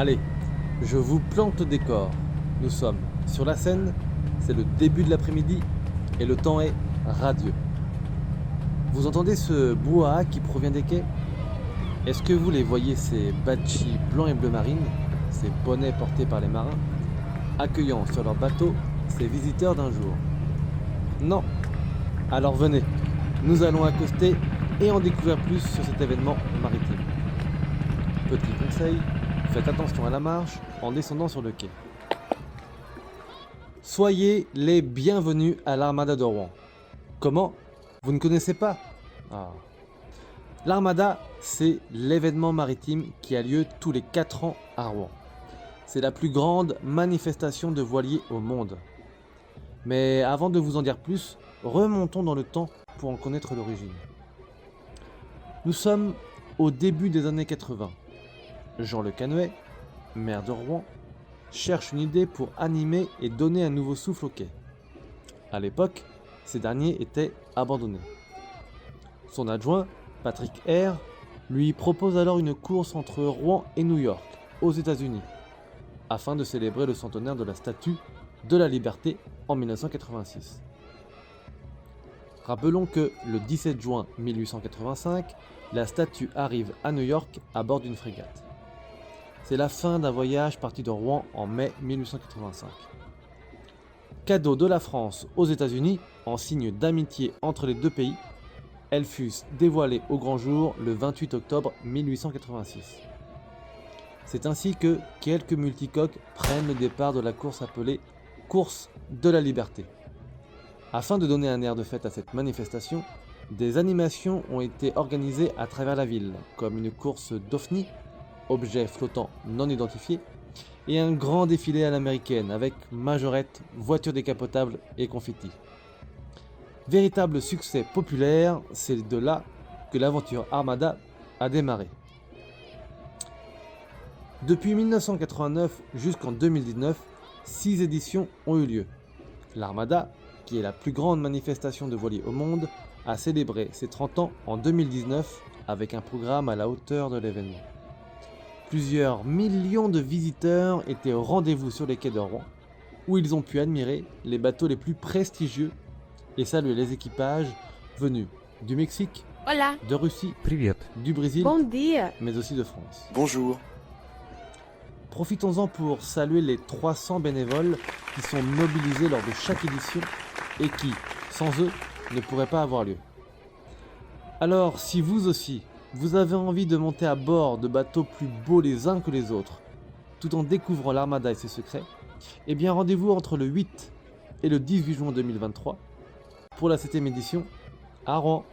Allez, je vous plante le décor. Nous sommes sur la Seine, c'est le début de l'après-midi et le temps est radieux. Vous entendez ce brouhaha qui provient des quais? Est-ce que vous les voyez, ces badchis blancs et bleu marine, ces bonnets portés par les marins, accueillant sur leur bateau ces visiteurs d'un jour? Non. Alors venez, nous allons accoster et en découvrir plus sur cet événement maritime. Petit conseil, faites attention à la marche en descendant sur le quai. Soyez les bienvenus à l'Armada de Rouen. Comment? Vous ne connaissez pas? Ah. L'Armada, c'est l'événement maritime qui a lieu tous les 4 ans à Rouen. C'est la plus grande manifestation de voiliers au monde. Mais avant de vous en dire plus, remontons dans le temps pour en connaître l'origine. Nous sommes au début des années 80. Jean Le Canuet, maire de Rouen, cherche une idée pour animer et donner un nouveau souffle au quai. À l'époque, ces derniers étaient abandonnés. Son adjoint, Patrick Hare, lui propose alors une course entre Rouen et New York, aux États-Unis, afin de célébrer le centenaire de la Statue de la Liberté en 1986. Rappelons que le 17 juin 1885, la statue arrive à New York à bord d'une frégate. C'est la fin d'un voyage parti de Rouen en mai 1885. Cadeau de la France aux États-Unis, en signe d'amitié entre les deux pays, elles fussent dévoilées au grand jour le 28 octobre 1886. C'est ainsi que quelques multicoques prennent le départ de la course appelée Course de la Liberté. Afin de donner un air de fête à cette manifestation, des animations ont été organisées à travers la ville, comme une course d'OVNI, objet flottant non identifié, et un grand défilé à l'américaine avec majorettes, voitures décapotables et confettis. Véritable succès populaire, c'est de là que l'aventure Armada a démarré. Depuis 1989 jusqu'en 2019, 6 éditions ont eu lieu. L'Armada, qui est la plus grande manifestation de voiliers au monde, a célébré ses 30 ans en 2019 avec un programme à la hauteur de l'événement. Plusieurs millions de visiteurs étaient au rendez-vous sur les quais de Rouen, où ils ont pu admirer les bateaux les plus prestigieux et saluer les équipages venus du Mexique, Hola. de Russie, Привет. du Brésil, Bon dia. mais aussi de France. Bonjour. Profitons-en pour saluer les 300 bénévoles qui sont mobilisés lors de chaque édition et qui, sans eux, ne pourraient pas avoir lieu. Alors, si vous aussi, vous avez envie de monter à bord de bateaux plus beaux les uns que les autres, tout en découvrant l'Armada et ses secrets, eh bien rendez-vous entre le 8 et le 18 juin 2023 pour la 7e édition à Rouen.